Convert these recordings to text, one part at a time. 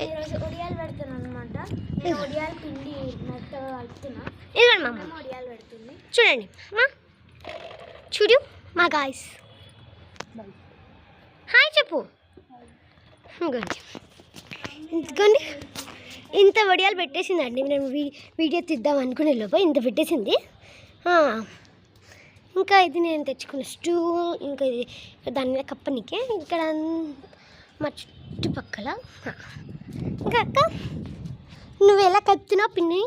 ఈరోజు ఒడియాలు పెడుతున్నాను అనమాట. నేను ఒడియాలు పిండి మెత్తగా కలుపుతున్నా. ఇదిగోండి మా అమ్మ ఒడియాలు పెడుతుంది. చూడండి మా చూడు మా గాయస్ హాయ్ చెప్పు. ఇంకోండి ఇంత వడియాలు పెట్టేసిందండి. నేను వీడియో తీద్దాం అనుకునే లోపు ఇంత పెట్టేసింది. ఇంకా ఇది నేను తెచ్చుకున్న స్టూల్, ఇంకా ఇది దాని మీద కప్పనికే ఇక్కడ మా చుట్టుపక్కల. ఇంకా అక్క నువ్వు ఎలా కలుపుతున్నావు పిన్ని?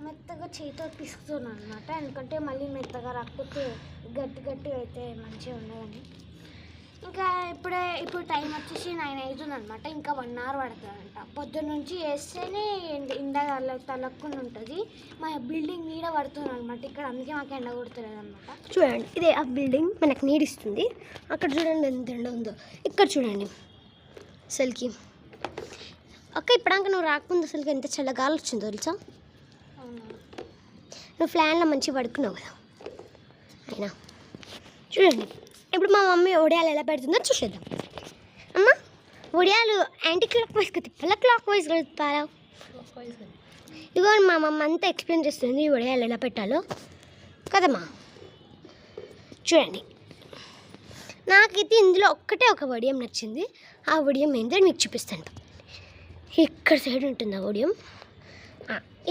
మెత్తగా చేతితో పిసుకుతున్నాను అనమాట, ఎందుకంటే మళ్ళీ మెత్తగా రాకపోతే గట్టి అయితే మంచిగా ఉండదని. ఇంకా ఇప్పుడు టైం వచ్చేసి 9 అవుతుంది అనమాట. ఇంకా 1 hour పడుతుందంట. పొద్దున్న నుంచి వేస్తేనే ఎండ తలక్కుని ఉంటుంది. మా బిల్డింగ్ నీడ పడుతుంది అనమాట ఇక్కడ, అందుకే మాకు ఎండ కొడుతుంది అనమాట. చూడండి ఇదే ఆ బిల్డింగ్ మనకు నీడిస్తుంది. అక్కడ చూడండి ఎంత ఎండ ఉందో. ఇక్కడ చూడండి అసలుకి అక్క ఇప్పటిదాకా నువ్వు రాకముందు అసలుకి ఎంత చల్లగాలి వచ్చిందో తెలుసా. నువ్వు ఫ్యాన్లో మంచిగా పడుకున్నావు కదా. అయినా చూడండి ఇప్పుడు మా మమ్మీ ఒడియాలు ఎలా పెడుతుందో చూసేద్దాం. అమ్మ ఒడియాలు యాంటీ క్లాక్ వైజ్గా తిప్పాలా క్లాక్ వైజ్గా తిప్పాలా? ఇదిగో మా మమ్మ అంతా ఎక్స్ప్లెయిన్ చేస్తుంది ఒడియాలు ఎలా పెట్టాలో కదమ్మా. చూడండి నాకైతే ఇందులో ఒక్కటే ఒక వడియం నచ్చింది. ఆ వడియం ఏంటో మీకు చూపిస్తాను. ఇక్కడ సైడ్ ఉంటుంది ఆ వడియం,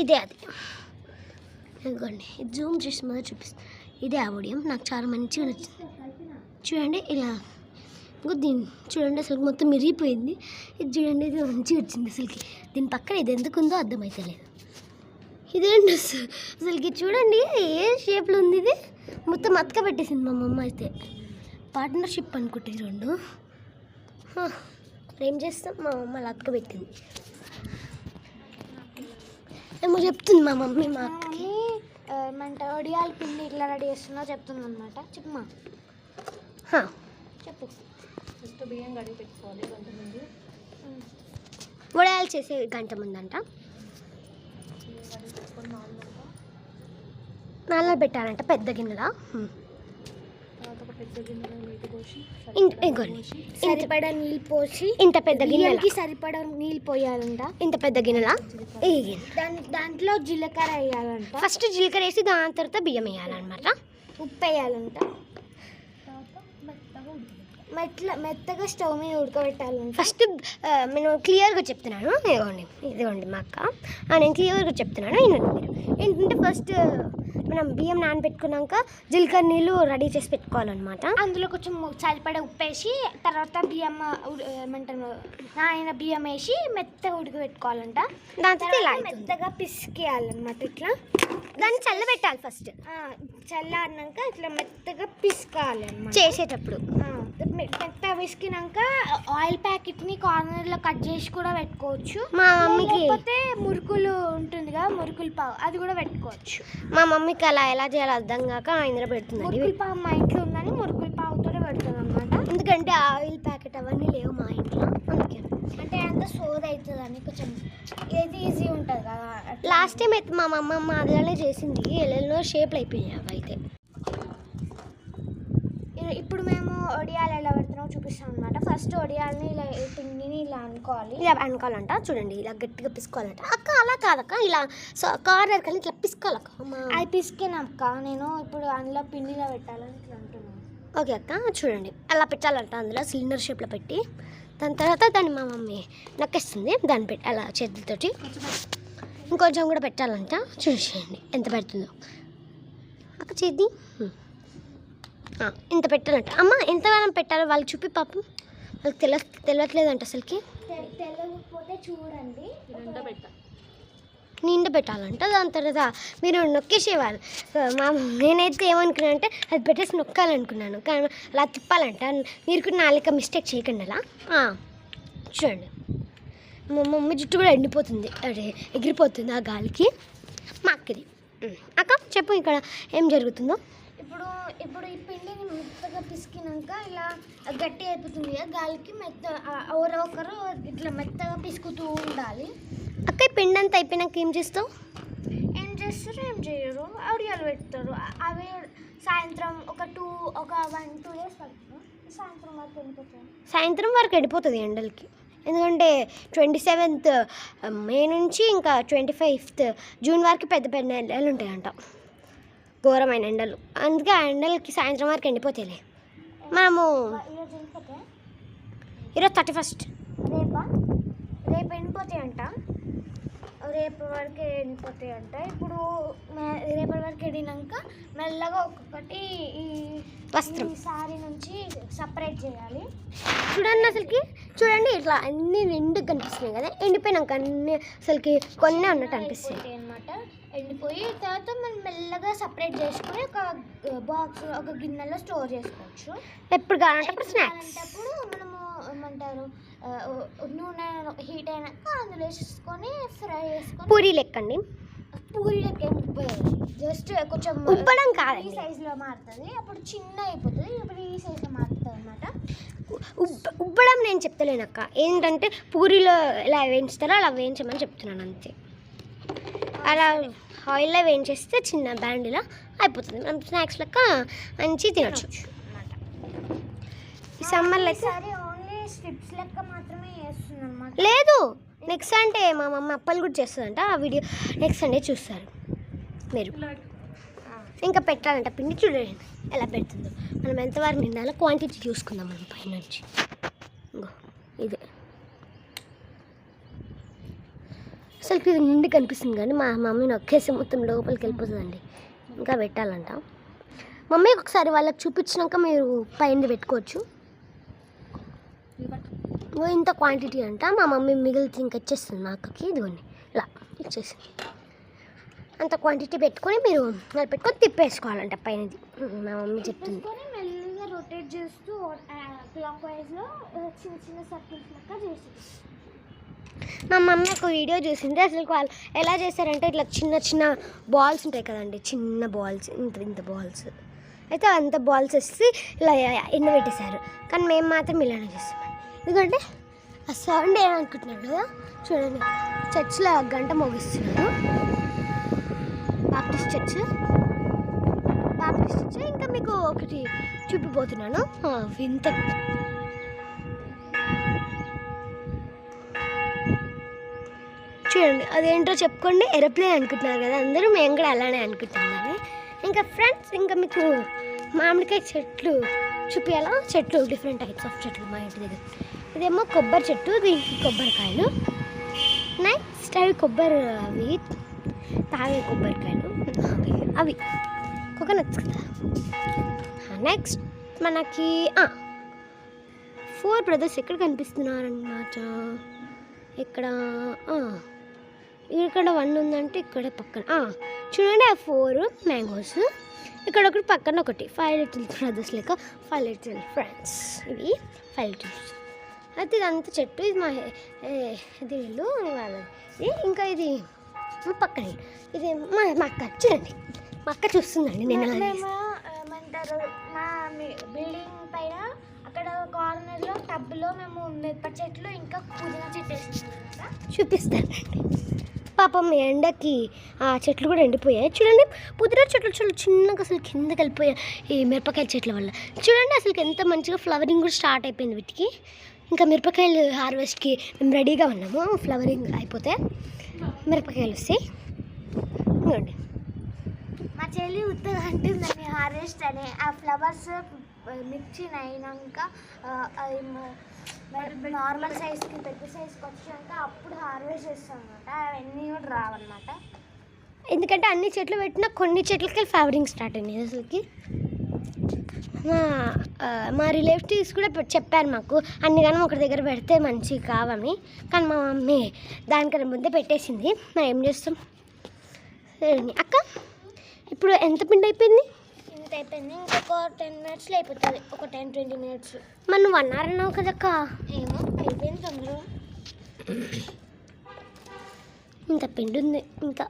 ఇదే అది. ఇదిగోండి ఇది జూమ్ చేసి మొదలు చూపిస్తాను. ఇదే ఆ వడియం నాకు చాలా మంచిగా నచ్చింది. చూడండి ఇలా దీన్ని చూడండి అసలు మొత్తం మిరిగిపోయింది. ఇది చూడండి ఇది మంచిగా వచ్చింది. అసలుకి దీని పక్కన ఇది ఎందుకుందో అర్థమవుతలేదు. ఇదేంటి అసలుకి చూడండి ఏ షేప్లో ఉంది. ఇది మొత్తం అతక పెట్టేసింది మా మమ్మ. అయితే పార్ట్నర్షిప్ అనుకుంటే రెండు. ఏం చేస్తాం మా మమ్మ అలా అతక పెట్టింది. ఏమో చెప్తుంది మా మమ్మీ మా అక్కకి. ఏమంటే ఒడియాల పిండి ఇట్లా రెడీ చేస్తున్నా చెప్తుంది అనమాట. చెప్పమ్మా చెప్పు. ఫస్ట్ బియ్యం కడిగి పెట్టుకోవాలి గంట ముందు. వడియాలు చేసే గంట ముందంట నాలుగు పెట్టాలంట పెద్ద గిన్నెలా. పెద్ద గిన్నెలో నీళ్ళు పోసి సరిపడా నీళ్ళు పోసి ఇంత పెద్ద గిన్నెకి సరిపడా నీళ్ళు పోయాలంట. ఇంత పెద్ద గిన్నెలా దాంట్లో జీలకర్ర వేయాలంట. ఫస్ట్ జీలకర్ర వేసి దాని తర్వాత బియ్యం వేయాలన్నమాట. ఉప్పు వేయాలంట. మెత్తగా స్టవ్ మీద ఉడకబెట్టాలంట. ఫస్ట్ నేను క్లియర్గా చెప్తున్నాను. ఇదిగోండి మా అక్క, నేను క్లియర్గా చెప్తున్నాను. ఏంటంటే ఫస్ట్ మనం బియ్యం నానబెట్టుకున్నాక జీలకర్ర నీళ్ళు రెడీ చేసి పెట్టుకోవాలన్నమాట. అందులో కొంచెం సరిపడా ఉప్పు వేసి తర్వాత బియ్యం ఏమంటారు నానిన బియ్యం వేసి మెత్తగా ఉడకబెట్టుకోవాలంట. దాని తర్వాత ఇలా మెత్తగా పిసికేయాలన్నమాట. ఇట్లా దాన్ని చల్లబెట్టాలి ఫస్ట్. చల్లారినాక ఇట్లా మెత్తగా పిసుకాలి అన్నమాట చేసేటప్పుడు. మెత్తగా పిసికినాక ఆయిల్ ప్యాకెట్ని కార్నర్లో కట్ చేసి కూడా పెట్టుకోవచ్చు. మా మమ్మీకి లేకపోతే మురుకులు ఉంటుంది కదా, మురుకులు పావు అది కూడా పెట్టుకోవచ్చు. మా మమ్మీకి అలా ఎలా చేయాలో అర్థం కాక ఇందులో పెడుతుంది. మురుకులు పావు మా ఇంట్లో ఉందని మురుకులు పావుతోనే పెడుతుంది అనమాట. ఎందుకంటే ఆయిల్ ప్యాకెట్ అవన్నీ లేవు మా ఇంట్లో, అందుకే. అంటే అంత సోది అవుతుంది అని కొంచెం ఏది ఈజీ ఉంటుంది కదా. లాస్ట్ టైం అయితే మా అమ్మమ్మ అదిలానే చేసింది. ఎల్లెల్లో షేప్లు అయిపోయినాయి అవి అయితే. ఇప్పుడు మేము ఒడియాలు ఎలా పెడుతున్నామో చూపిస్తాం అనమాట. ఫస్ట్ ఒడియాలని ఇలా పిండిని ఇలా అనుకోవాలి. ఇలా అనుకోవాలంట. చూడండి ఇలా గట్టిగా పిసుకోవాలంట. అక్క అలా కాదక్క, ఇలా కార్నర్ కానీ ఇట్లా పిసుకోవాలక్క. అది పిసికినాక నేను ఇప్పుడు అందులో పిండిలో పెట్టాలని ఇట్లా అంటున్నాను. ఓకే అక్క చూడండి అలా పెట్టాలంట. అందులో సిలిండర్ షేప్లో పెట్టి దాని తర్వాత దాన్ని మా మమ్మీ నక్కేస్తుంది. దాన్ని పెట్టి అలా చేతులతోటి ఇంకొంచెం కూడా పెట్టాలంట. చూసేయండి ఎంత పెడుతుందో అక్క చేద్ది. ఇంత పెట్టాలంట. అమ్మ ఎంతగానం పెట్టాలో వాళ్ళు చూపి పాపం వాళ్ళకి తెలియట్లేదంట అసలుకి. తెలియకపోతే చూడండి నిండా పెట్టాలంట. దాని తర్వాత మీరు నొక్కేసేవాళ్ళు. నేనైతే ఏమనుకున్నాను అంటే అది పెట్టేసి నొక్కాలనుకున్నాను, కానీ అలా తిప్పాలంట. మీరు కూడా నాలుక మిస్టేక్ చేయకండి అలా. చూడండి మా మమ్మీ జుట్టు కూడా ఎండిపోతుంది, అదే ఎగిరిపోతుంది ఆ గాలికి. మా అక్కది. అక్క చెప్పు ఇక్కడ ఏం జరుగుతుందో. ఇప్పుడు ఈ పిండిని మెత్తగా పిసికినాక ఇలా గట్టి అయిపోతుంది కదా, గాలికి ఒకరు ఇట్లా మెత్తగా పిసుకుతూ ఉండాలి. అక్క ఈ పిండి అంతా అయిపోయినాక ఏం చేస్తావు? ఏం చేస్తారు ఏం చేయరు, ఒడియాలు పెడతారు. అవి సాయంత్రం ఒక 1-2 days పడుతుంది. సాయంత్రం వరకు ఎండిపోతుంది. సాయంత్రం వరకు ఎండిపోతుంది ఎండలకి. ఎందుకంటే 27th మే నుంచి ఇంకా 25th జూన్ వరకు పెద్ద పెద్ద ఎండలు ఉంటాయంట, ఘోరమైన ఎండలు. అందుకే ఆ ఎండలకి సాయంత్రం వరకు ఎండిపోతాయిలే. మనము ఈరోజు ఎండిపోతే ఈరోజు 31st. రేపు ఎండిపోతాయంట, రేపు వరకు ఎండిపోతాయంట. ఇప్పుడు రేపటి వరకు ఎండినాక మెల్లగా ఒక్కొక్కటి ఈ వస్త్రం సారీ నుంచి సపరేట్ చేయాలి. చూడండి ఇట్లా అన్ని నిండుగా కనిపిస్తున్నాయి కదా, ఎండిపోయినాక అన్ని అసలుకి కొన్ని ఉన్నట్టు అనిపిస్తాయి అనమాట. ఎండిపోయి తర్వాత మనం మెల్లగా సపరేట్ చేసుకుని ఒక బాక్స్ ఒక గిన్నెలో స్టోర్ చేసుకోవచ్చు. ఎప్పుడు కావాలంటే అప్పుడు స్నాక్స్. అప్పుడు మనము ఏమంటారు నూనె హీట్ అయినాక అందులో వేసుకొని ఫ్రై చేసుకొని పూరీ లెక్కండి. పూరి లెక్క జస్ట్ కొంచెం ఉబ్బడం కాదు, ఈ సైజులో మారుతుంది, అప్పుడు చిన్న అయిపోతుంది. ఇప్పుడు ఈ సైజులో మారుతుంది అనమాట. ఉబ్బడం నేను చెప్తలేనక్క, ఏంటంటే పూరీలో ఎలా వేయించుతారో అలా వేయించమని చెప్తున్నాను అంతే. అలా ఆయిల్లో వేయించేస్తే చిన్న బ్యాండ్లా అయిపోతుంది, మనం స్నాక్స్ లెక్క మంచి తినచ్చు అనమాట. ఈ సమ్మర్లో అయితే ఓన్లీ స్ట్రిప్స్ లెక్క మాత్రమే చేస్తుంది అనమాట. లేదు, నెక్స్ట్ అంటే మా మమ్మ అప్పలు కూడా చేస్తుందంట, ఆ వీడియో నెక్స్ట్ సండే చూస్తారు మీరు. ఇంకా పెట్టాలంట పిండి, చూడండి ఎలా పెడుతుందో. మనం ఎంతవరకు నిండాలో క్వాంటిటీ చూసుకుందాం మనం పైనుంచి. ఇదే అసలు ఇది నిండి కనిపిస్తుంది, కానీ మా మమ్మీ నొక్కేసి మొత్తం లోపలికి వెళ్ళిపోతుందండి. ఇంకా పెట్టాలంట. మమ్మీకి ఒకసారి వాళ్ళకి చూపించినాక మీరు పైన పెట్టుకోవచ్చు. ఇంత క్వాంటిటీ అంట, మా మమ్మీ మిగిలితే ఇంకా ఇచ్చేస్తుంది మా అక్కకి. ఇదిగోండి ఇలా ఇచ్చేసింది. అంత క్వాంటిటీ పెట్టుకొని మీరు అలా పెట్టుకొని తిప్పేసుకోవాలంట పైనది, మా మమ్మీ చెప్తుంది. మెల్లగా రొటేట్ చేస్తూ క్లాక్ వైజ్లో చిన్న చిన్న సర్కిల్స్ లెక్క చేస్తుంది. మా మమ్మీ ఒక వీడియో చూసింది, అసలు వాళ్ళు ఎలా చేశారంటే ఇట్లా చిన్న చిన్న బాల్స్ ఉంటాయి కదండి, చిన్న బాల్స్, ఇంత బాల్స్ అయితే అంత బాల్స్ వేసి ఇలా ఎండబెట్టేశారు. కానీ మేము మాత్రం ఇలానే చేస్తాం. ఎందుకంటే ఆ సౌండ్ ఏమనుకుంటున్నారు కదా, చూడండి చర్చిలో గంట మోగిస్తున్నారు, బాప్టిస్ట్ చర్చ్. ఇంకా మీకు ఒకటి చూపిపోతున్నాను, వింత. చూడండి అదేంటో చెప్పుకోండి. ఏరోప్లేన్ అనుకుంటున్నారు కదా అందరూ, మేము కూడా అలానే అనుకుంటున్నాము. ఇంకా ఫ్రెండ్స్, ఇంకా మీకు మామిడికాయ చెట్లు చూపించాలా. చెట్లు డిఫరెంట్ టైప్స్ ఆఫ్ చెట్లు మా ఇంటి దగ్గర. ఇదేమో కొబ్బరి చెట్టు, దీనికి కొబ్బరికాయలు. నెక్స్ట్ అవి కొబ్బరి, అవి తాగే కొబ్బరికాయలు, అవి కోకోనట్స్ కదా. నెక్స్ట్ మనకి 4 బ్రదర్స్ ఎక్కడ కనిపిస్తున్నారన్నమాట. ఇక్కడ 1 ఉందంటే ఇక్కడ పక్కన చూడండి ఆ 4 మ్యాంగోస్. ఇక్కడ ఒకటి పక్కన ఒకటి 5 లిటిల్ బ్రదర్స్ లెక్క 5 లిటిల్ ఫ్రెండ్స్. ఇవి 5 లిటిల్స్. అయితే ఇదంతా చెట్టు, ఇది మా ఇది ఇల్లు వాళ్ళది. ఇంకా ఇది పక్కన, ఇది మా అక్క. చూడండి మా అక్క చూస్తుందండి. నేను ఏమంటారు మా బిల్డింగ్ పైన అక్కడ కార్నర్లో టబ్లో మేము మిరప చెట్లు ఇంకా పుదీనా చెట్లు వేస్తున్నాం. చూపిస్తానండి. పాపం ఎండకి ఆ చెట్లు కూడా ఎండిపోయాయి. చూడండి పుదీనా చెట్లు చాలా చిన్నగా అసలు కిందకి వెళ్ళిపోయాయి ఈ మిరపకాయల చెట్ల వల్ల. చూడండి అసలు ఎంత మంచిగా ఫ్లవరింగ్ కూడా స్టార్ట్ అయిపోయింది వీటికి. ఇంకా మిరపకాయలు హార్వెస్ట్కి మేము రెడీగా ఉన్నాము. ఫ్లవరింగ్ అయిపోతే మిరపకాయలు వస్తాయి. ఇవ్వండి మా చెల్లి ఉత్తగా అంటుందని హార్వెస్ట్ అని. ఆ ఫ్లవర్స్ మిక్సింగ్ అయినాక నార్మల్ సైజ్కి పెద్ద సైజ్కి వచ్చాక అప్పుడు హార్వెస్ట్ చేస్తాం అనమాట. అవన్నీ కూడా రావన్నమాట. ఎందుకంటే అన్ని చెట్లు పెట్టినా కొన్ని చెట్లకి ఫ్లవరింగ్ స్టార్ట్ అయినాయి. అసలుకి మా రిలేటివ్స్ కూడా చెప్పారు మాకు, అన్ని కానీ ఒకటి దగ్గర పెడితే మంచిగా కావని. కానీ మా మమ్మీ దానికన్నా ముందే పెట్టేసింది. మనం ఏం చేస్తాం. అక్క ఇప్పుడు ఎంత పిండి అయిపోయింది? ఇంత అయిపోయింది. ఇంకొక 10 minutesలో అయిపోతుంది. ఒక 10-20 minutes. మనం 1 hour అన్నావు కదక్క. ఏమో అయిపోయింది తొందరగా. ఇంత పిండి ఉంది. ఇంకా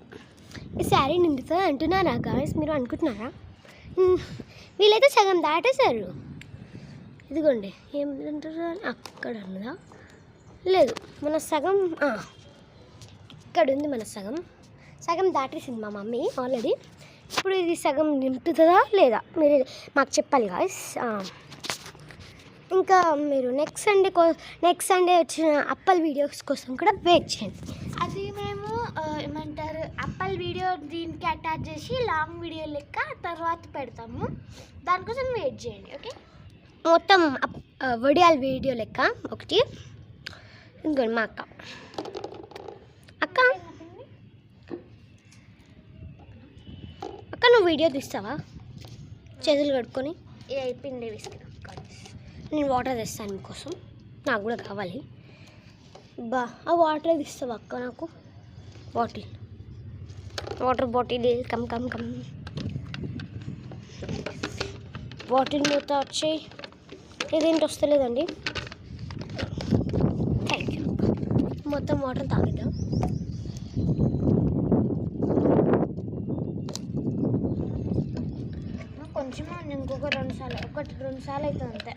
ఈ శారీ నిండుతుంది అంటున్నారా గాయస్? మీరు అనుకుంటున్నారా? వీళ్ళైతే సగం దాటేశారు. ఇదిగోండి ఏమంటారు అక్కడ ఉన్నదా? లేదు, మన సగం ఇక్కడ ఉంది. మన సగం దాటేసింది మా మమ్మీ ఆల్రెడీ. ఇప్పుడు ఇది సగం నింపుతుందా లేదా మీరు మాకు చెప్పాలి గాయస్. ఇంకా మీరు నెక్స్ట్ సండే వచ్చిన అప్పల్ వీడియోస్ కోసం కూడా వెయిట్ చేయండి. అది మేము ఏమంటారు అప్పల్ వీడియో దీనికి అటాచ్ చేసి లాంగ్ వీడియో లెక్క తర్వాత పెడతాము. దానికోసం వెయిట్ చేయండి. ఓకే, మొత్తం వడియాల వీడియో లెక్క ఒకటి. ఇంకోటి మా అక్క నువ్వు వీడియో తీస్తావా చేతులు కడుక్కొని? ఇది అయిపోయింది విస్క్. నేను వాటర్ తెస్తాను మీకోసం, నాకు కూడా కావాలి. ఆ వాటర్ తీస్తావా అక్క? నాకు వాటర్ బాటిల్ కమ్ బాటిల్ మూత వచ్చి ఇదేంటి వస్తలేదండి. Thank you. మొత్తం వాటర్ తాగిద్దాం. కొంచెం ఇంకొక 2 సార్లు 1-2 సార్లు అవుతుంది అంతే.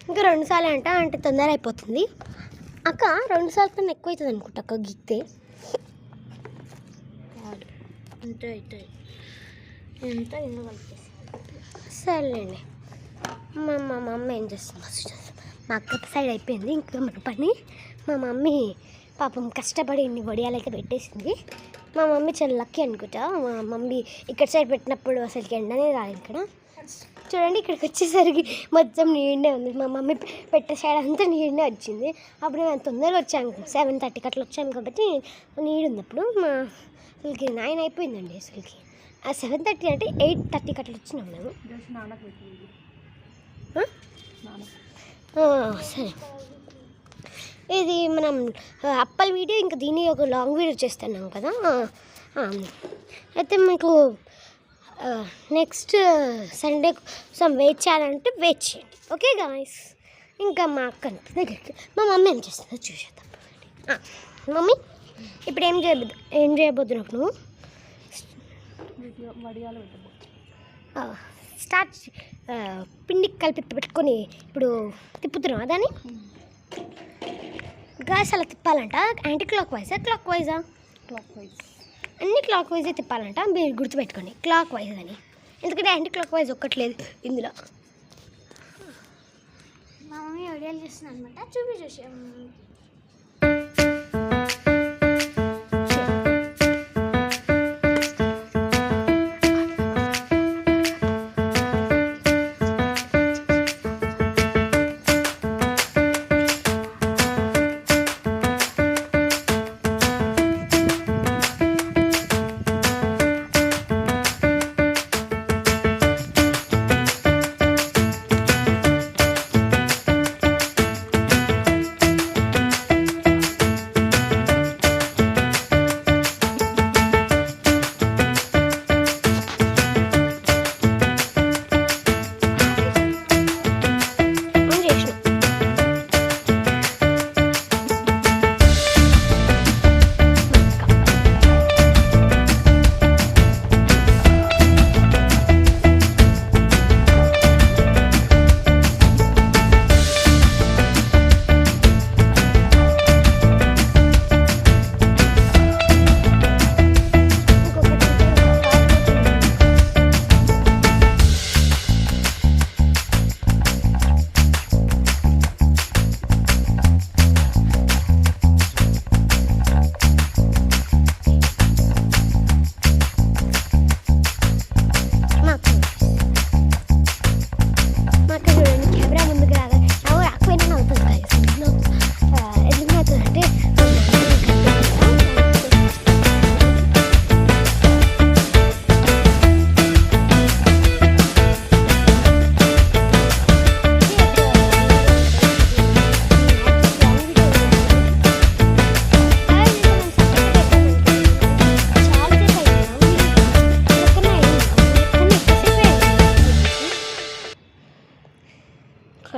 ఇంకా 2 సార్లు అంటే తొందర అయిపోతుంది అక్క. 2 సార్లు కన్నా ఎక్కువ అవుతుంది అనుకుంటా అక్క గీక్తే. అంతే అవుతుంది. ఎంత ఇల్లు కలిపేసి సరేలేండి. మా మమ్మీ ఏం చేస్తుంది? మా అక్క సైడ్ అయిపోయింది ఇంకా మన పని. మా మమ్మీ పాపం కష్టపడి ఇన్ని వడియాలైతే పెట్టేసింది. మా మమ్మీ చాలా లక్కీ అనుకుంటా. మా మమ్మీ ఇక్కడ సైడ్ పెట్టినప్పుడు అసలుకి ఎండనే రాదు. ఇక్కడ చూడండి, ఇక్కడికి వచ్చేసరికి మొత్తం నీడే ఉంది. మా మమ్మీ పెట్టే సైడ్ అంతా నీడే వచ్చింది. అప్పుడు మేము తొందరగా వచ్చాము, 7:30కి అట్లా వచ్చాము కాబట్టి నీడు ఉంది. అప్పుడు మా అసలుకి 9 అయిపోయిందండి. అసలుకి 7:30 అంటే 8:30కి అట్లా వచ్చినాం మేము. సరే, ఇది మనం అప్పల్ వీడియో ఇంకా దీన్ని ఒక లాంగ్ వీడియో చేస్తున్నాం కదా. అయితే మీకు నెక్స్ట్ సండే కోసం వెయిట్ చేయాలంటే వెయిట్ చేయండి. Okay guys. ఇంకా మా అక్క దగ్గరికి మా మమ్మీ ఏం చేస్తుందో చూసేద్దాం. మమ్మీ ఇప్పుడు ఏం చేయబోతున్నావు నువ్వు? స్టార్ట్ పిండికి కలిపి పెట్టుకొని ఇప్పుడు తిప్పుతున్నావా దాన్ని? గ్యాస్ అలా తిప్పాలంట. యాంటీ క్లాక్ వైజా క్లాక్ వైజా? అన్ని క్లాక్ వైజే తిప్పాలంట. మీరు గుర్తుపెట్టుకోండి, క్లాక్ వైజ్ అని. ఎందుకంటే యాంటీ క్లాక్ వైజ్ ఒక్కట్లేదు ఇందులో. మా మమ్మీ వీడియోలు చేస్తున్నాను అనమాట. చూసాము.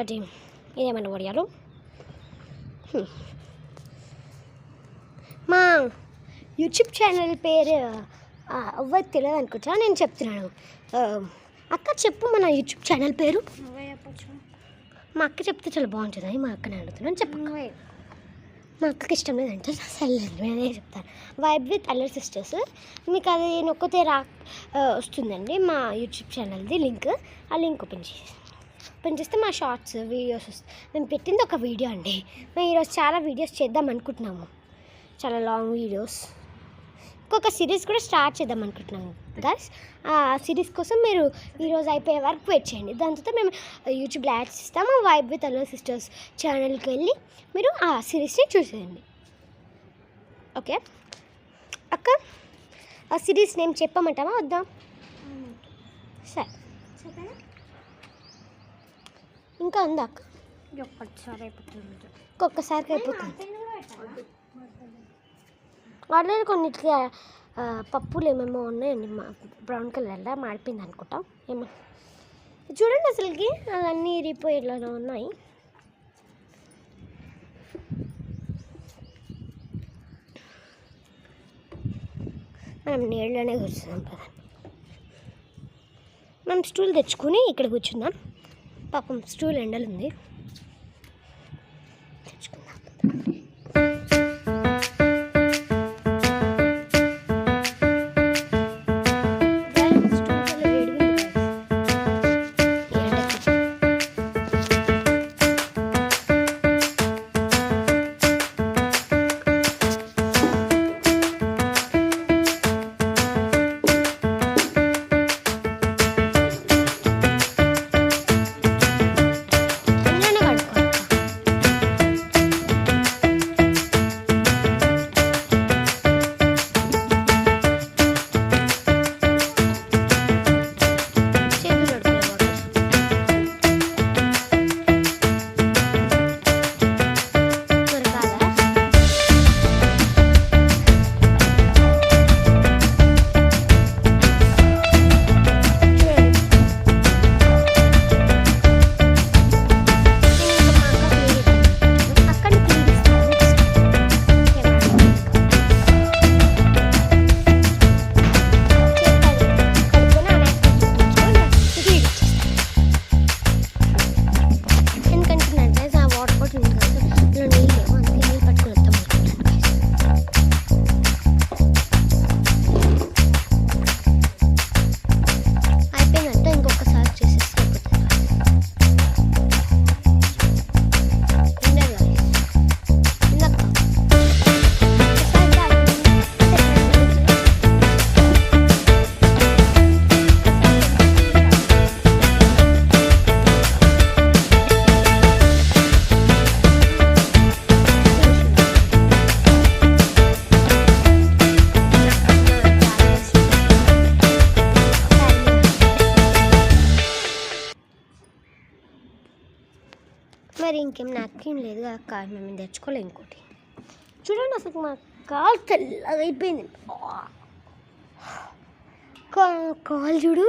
ఒకటి ఇదేమన్నా వడియాలు. మా యూట్యూబ్ ఛానల్ పేరు ఎవ్వరికి తెలియదు అనుకుంటా, నేను చెప్తున్నాను. అక్క చెప్పు మన యూట్యూబ్ ఛానల్ పేరు. మా అక్క చెప్తే చాలా బాగుంటుంది. మా అక్కని అడుగుతున్నాను, చెప్పు. మా అక్కకి ఇష్టం లేదంటే సరే నేనే చెప్తాను. వైబ్ విత్ అల్లర్ సిస్టర్స్. మీకు అది నొక్కితే వస్తుందండి మా యూట్యూబ్ ఛానల్ది లింక్. ఆ లింక్ ఓపెన్ చేసి ఓపెన్ చేస్తే మా షార్ట్స్ వీడియోస్ వస్తాయి. మేము పెట్టింది ఒక వీడియో అండి. మేము ఈరోజు చాలా వీడియోస్ చేద్దాం అనుకుంటున్నాము, చాలా లాంగ్ వీడియోస్. ఇంకొక సిరీస్ కూడా స్టార్ట్ చేద్దాం అనుకుంటున్నాము గైస్. ఆ సిరీస్ కోసం మీరు ఈరోజు అయిపోయే వరకు వెయిట్ చేయండి. దాని తర్వాత మేము యూట్యూబ్లో యాడ్స్ ఇస్తాము. వైబ్ విత్ అల్లు సిస్టర్స్ ఛానల్కి వెళ్ళి మీరు ఆ సిరీస్ని చూసేయండి. ఓకే అక్క, ఆ సిరీస్ నేమ్ చెప్పమంటావా వద్దా? సరే, ఇంకా ఉందా అక్క? ఒక్కసారి అయిపోతుంది, ఒక్కొక్కసారికి అయిపోతుంది. ఆల్రెడీ కొన్నిటికి పప్పులు ఏమేమో ఉన్నాయండి, బ్రౌన్ కలర్లో మాడిపోయింది అనుకుంటా. ఏమో చూడండి, అసలుకి అవన్నీ ఇరిగిపోయేలాగా ఉన్నాయి. మనం నీళ్ళలోనే కూర్చున్నాం కదా. మనం స్టూల్ తెచ్చుకొని ఇక్కడ కూర్చుందాం. పాపం స్టూల్ ఎండలు ఉంది, తెచ్చుకుందాం. మరి ఇంకేం నాకేం లేదు అక్క, మేము తెచ్చుకోలే. ఇంకోటి చూడండి, అసలు మా కాలు తెల్లగా అయిపోయింది. కాలు చూడు,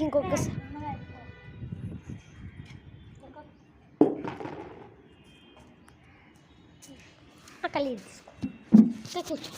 ఇంకొకసారి అక్కలే తీసుకో, కూర్చో.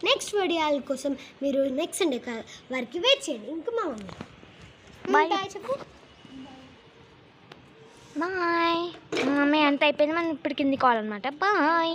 నెక్స్ట్ వీడియోల కోసం మీరు నెక్స్ట్ సండే వరకు వెయిట్ చేయండి. ఇంకా మా మమ్మీ Bye. బాయ్ చెప్పు. బాయ్. మమ్మీ అంత అయిపోయింది, మనం ఇప్పుడు కిందికి కావాలన్నమాట. బాయ్.